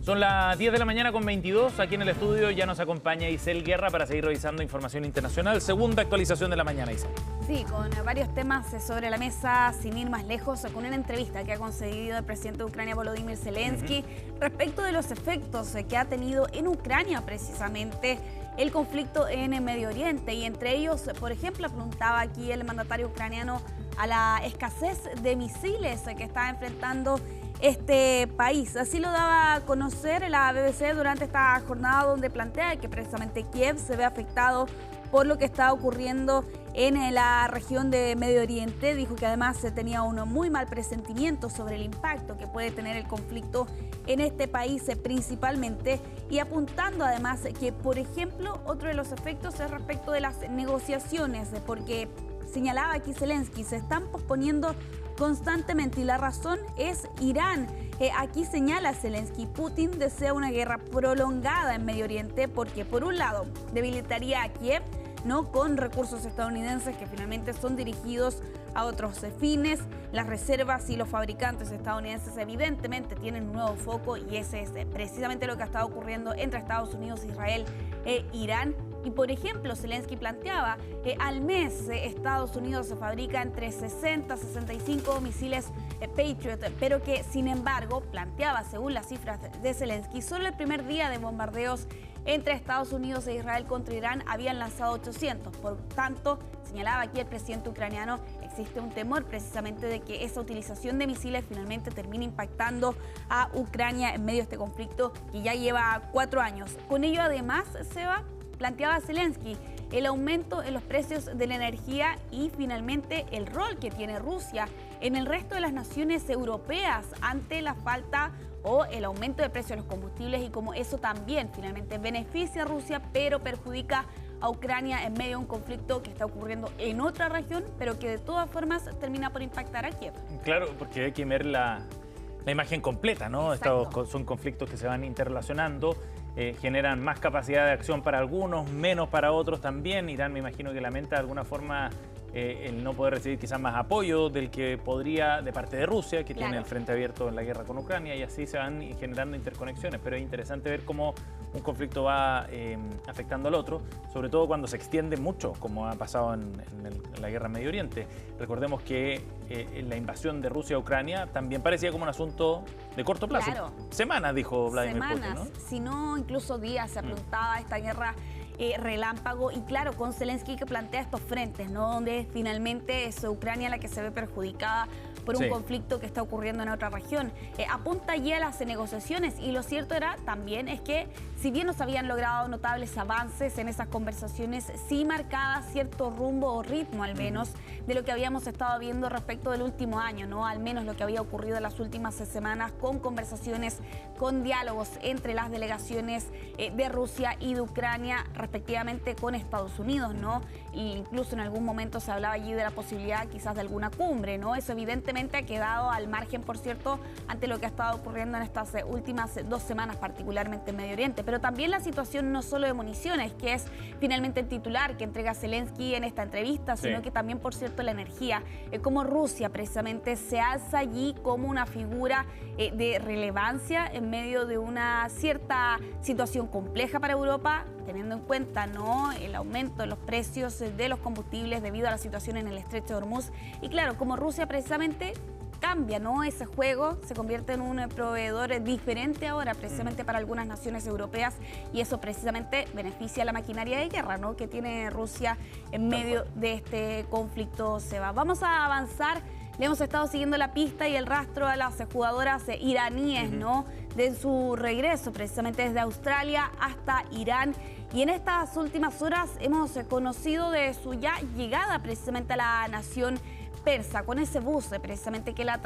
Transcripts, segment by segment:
Son las 10 de la mañana con 22. Aquí en el estudio ya nos acompaña Isel Guerra para seguir revisando información internacional. Segunda actualización de la mañana, Isel. Sí, con varios temas sobre la mesa, sin ir más lejos, con una entrevista que ha concedido el presidente de Ucrania, Volodymyr Zelensky, respecto de los efectos que ha tenido en Ucrania precisamente el conflicto en el Medio Oriente. Y entre ellos, por ejemplo, apuntaba aquí el mandatario ucraniano a la escasez de misiles que está enfrentando este país. Así lo daba a conocer la BBC durante esta jornada, donde plantea que precisamente Kiev se ve afectado por lo que está ocurriendo en la región de Medio Oriente. Dijo que además se tenía un muy mal presentimiento sobre el impacto que puede tener el conflicto en este país principalmente, y apuntando además que, por ejemplo, otro de los efectos es respecto de las negociaciones, porque señalaba aquí Zelensky, se están posponiendo constantemente y la razón es Irán. Aquí señala Zelensky, Putin desea una guerra prolongada en Medio Oriente porque, por un lado, debilitaría a Kiev, ¿no?, con recursos estadounidenses que finalmente son dirigidos a otros fines. Las reservas y los fabricantes estadounidenses evidentemente tienen un nuevo foco, y ese es precisamente lo que ha estado ocurriendo entre Estados Unidos, Israel e Irán. Y, por ejemplo, Zelensky planteaba que al mes Estados Unidos se fabrica entre 60 a 65 misiles Patriot, pero que, sin embargo, planteaba, según las cifras de Zelensky, solo el primer día de bombardeos entre Estados Unidos e Israel contra Irán habían lanzado 800. Por tanto, señalaba aquí el presidente ucraniano, existe un temor precisamente de que esa utilización de misiles finalmente termine impactando a Ucrania en medio de este conflicto que ya lleva 4 años. Con ello, además, Seba, planteaba Zelensky el aumento en los precios de la energía y finalmente el rol que tiene Rusia en el resto de las naciones europeas ante la falta o el aumento de precios de los combustibles, y como eso también finalmente beneficia a Rusia pero perjudica a Ucrania en medio de un conflicto que está ocurriendo en otra región, pero que de todas formas termina por impactar a Kiev. Claro, porque hay que ver la imagen completa, ¿no? Exacto. Estos son conflictos que se van interrelacionando. Generan más capacidad de acción para algunos, menos para otros también. Irán, me imagino que lamenta de alguna forma el no poder recibir quizás más apoyo del que podría de parte de Rusia, que tiene el frente abierto en la guerra con Ucrania, y así se van generando interconexiones. Pero es interesante ver cómo un conflicto va afectando al otro, sobre todo cuando se extiende mucho, como ha pasado en la guerra en Medio Oriente. Recordemos que la invasión de Rusia a Ucrania también parecía como un asunto de corto plazo. Claro. Semanas, dijo Vladimir Putin, ¿no? Si no incluso días, se apuntaba esta guerra relámpago. Y claro, con Zelensky, que plantea estos frentes, ¿no?, donde finalmente es Ucrania la que se ve perjudicada por un conflicto que está ocurriendo en otra región. Apunta ya a las negociaciones, y lo cierto también es que, si bien no se habían logrado notables avances en esas conversaciones, sí marcaba cierto rumbo o ritmo, al menos, de lo que habíamos estado viendo respecto del último año, ¿no? Al menos lo que había ocurrido en las últimas semanas, con conversaciones, con diálogos entre las delegaciones de Rusia y de Ucrania, respectivamente con Estados Unidos, ¿no? E incluso en algún momento se hablaba allí de la posibilidad quizás de alguna cumbre, ¿no? Eso evidentemente ha quedado al margen, por cierto, ante lo que ha estado ocurriendo en estas últimas 2 semanas, particularmente en Medio Oriente. Pero también la situación no solo de municiones, que es finalmente el titular que entrega Zelensky en esta entrevista, sino que también, por cierto, la energía, como Rusia precisamente se alza allí como una figura de relevancia en medio de una cierta situación compleja para Europa, teniendo en cuenta, ¿no?, el aumento de los precios de los combustibles debido a la situación en el estrecho de Hormuz. Y claro, como Rusia precisamente cambia, ¿no?, ese juego, se convierte en un proveedor diferente ahora precisamente para algunas naciones europeas, y eso precisamente beneficia a la maquinaria de guerra, ¿no?, que tiene Rusia en medio de este conflicto. Vamos a avanzar. Le hemos estado siguiendo la pista y el rastro a las jugadoras iraníes, ¿no?, de su regreso precisamente desde Australia hasta Irán. Y en estas últimas horas hemos conocido de su ya llegada precisamente a la nación persa, con ese bus precisamente que las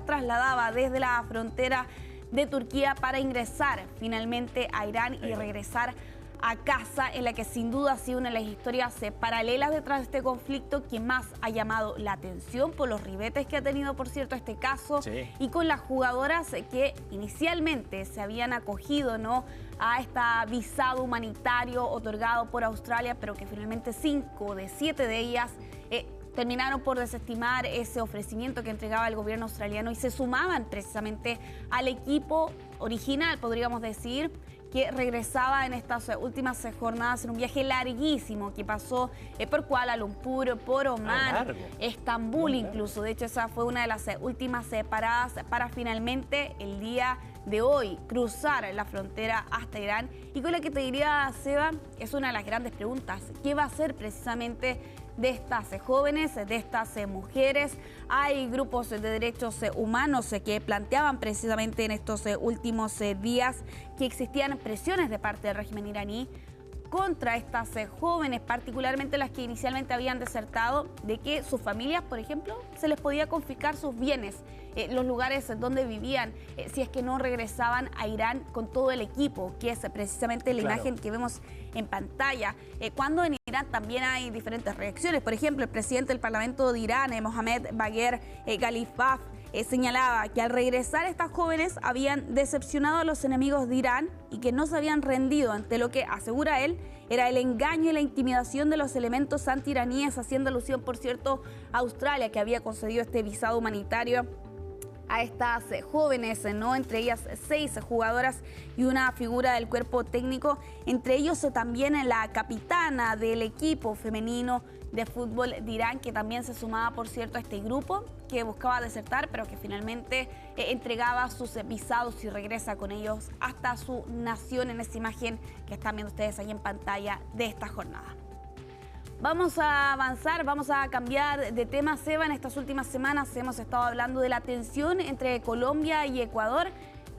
trasladaba desde la frontera de Turquía para ingresar finalmente a Irán y regresar a casa, en la que sin duda ha sido una de las historias paralelas detrás de este conflicto que más ha llamado la atención, por los ribetes que ha tenido, por cierto, este caso, y con las jugadoras que inicialmente se habían acogido, ¿no?, a este visado humanitario otorgado por Australia, pero que finalmente 5 de 7 de ellas terminaron por desestimar ese ofrecimiento que entregaba el gobierno australiano y se sumaban precisamente al equipo original, podríamos decir, que regresaba en estas últimas jornadas en un viaje larguísimo que pasó por Kuala Lumpur, por Omán, Estambul incluso. De hecho, esa fue una de las últimas paradas para finalmente el día de hoy cruzar la frontera hasta Irán. Y con la que te diría, Seba, es una de las grandes preguntas. ¿Qué va a hacer precisamente de estas jóvenes, de estas mujeres? Hay grupos de derechos humanos que planteaban precisamente en estos últimos días que existían presiones de parte del régimen iraní contra estas jóvenes, particularmente las que inicialmente habían desertado, de que sus familias, por ejemplo, se les podía confiscar sus bienes, los lugares donde vivían, si es que no regresaban a Irán con todo el equipo, que es precisamente la imagen que vemos en pantalla. Cuando en Irán también hay diferentes reacciones. Por ejemplo, el presidente del Parlamento de Irán, Mohammad Bagher Ghalibaf, señalaba que al regresar estas jóvenes habían decepcionado a los enemigos de Irán y que no se habían rendido ante lo que, asegura él, era el engaño y la intimidación de los elementos anti-iraníes, haciendo alusión, por cierto, a Australia, que había concedido este visado humanitario a estas jóvenes, ¿no? Entre ellas 6 jugadoras y una figura del cuerpo técnico, entre ellos también la capitana del equipo femenino de fútbol de Irán, que también se sumaba, por cierto, a este grupo que buscaba desertar, pero que finalmente entregaba sus visados y regresa con ellos hasta su nación, en esta imagen que están viendo ustedes ahí en pantalla de esta jornada. Vamos a avanzar, vamos a cambiar de tema, Seba. En estas últimas semanas hemos estado hablando de la tensión entre Colombia y Ecuador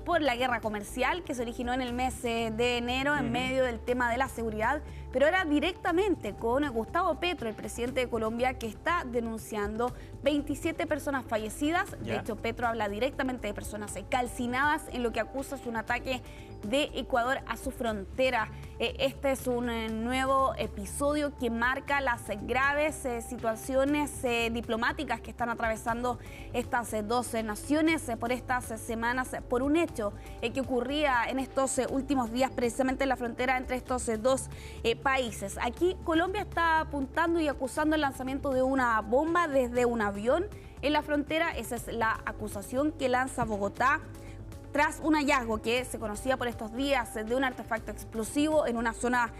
por la guerra comercial que se originó en el mes de enero en medio del tema de la seguridad, pero ahora directamente con Gustavo Petro, el presidente de Colombia, que está denunciando 27 personas fallecidas. De hecho, Petro habla directamente de personas calcinadas en lo que acusa es un ataque de Ecuador a su frontera. Este es un nuevo episodio que marca las graves situaciones diplomáticas que están atravesando estas dos naciones por estas semanas, por un hecho que ocurría en estos últimos días precisamente en la frontera entre estos dos países. Aquí Colombia está apuntando y acusando el lanzamiento de una bomba desde un avión en la frontera. Esa es la acusación que lanza Bogotá tras un hallazgo que se conocía por estos días de un artefacto explosivo en una zona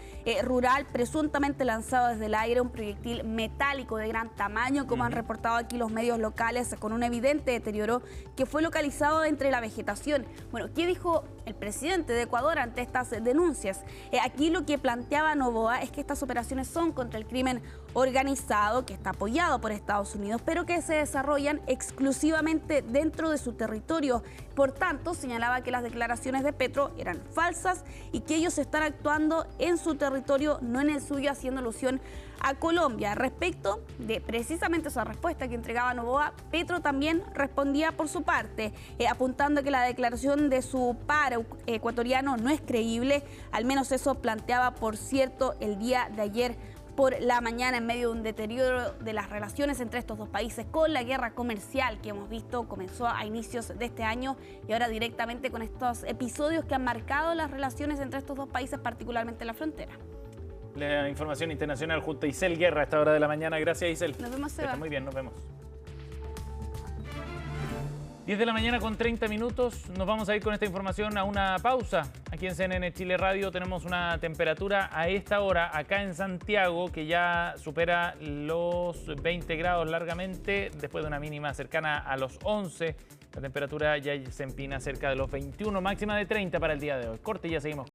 rural, presuntamente lanzado desde el aire, un proyectil metálico de gran tamaño, como han reportado aquí los medios locales, con un evidente deterioro que fue localizado entre la vegetación. Bueno, ¿qué dijo el presidente de Ecuador ante estas denuncias? Aquí lo que planteaba Noboa es que estas operaciones son contra el crimen organizado, que está apoyado por Estados Unidos, pero que se desarrollan exclusivamente dentro de su territorio. Por tanto, señalaba que las declaraciones de Petro eran falsas y que ellos están actuando en su territorio, no en el suyo, haciendo alusión a Colombia. Respecto de precisamente esa respuesta que entregaba Noboa, Petro también respondía por su parte, apuntando que la declaración de su par ecuatoriano no es creíble. Al menos eso planteaba, por cierto, el día de ayer por la mañana, en medio de un deterioro de las relaciones entre estos dos países, con la guerra comercial que hemos visto comenzó a inicios de este año y ahora directamente con estos episodios que han marcado las relaciones entre estos dos países, particularmente en la frontera. La información internacional junto a Isel Guerra a esta hora de la mañana. Gracias, Isel. Nos vemos, Seba. Está muy bien, nos vemos. 10 de la mañana con 30 minutos. Nos vamos a ir con esta información a una pausa. Aquí en CNN Chile Radio tenemos una temperatura a esta hora acá en Santiago que ya supera los 20 grados largamente, después de una mínima cercana a los 11. La temperatura ya se empina cerca de los 21, máxima de 30 para el día de hoy. Corte y ya seguimos.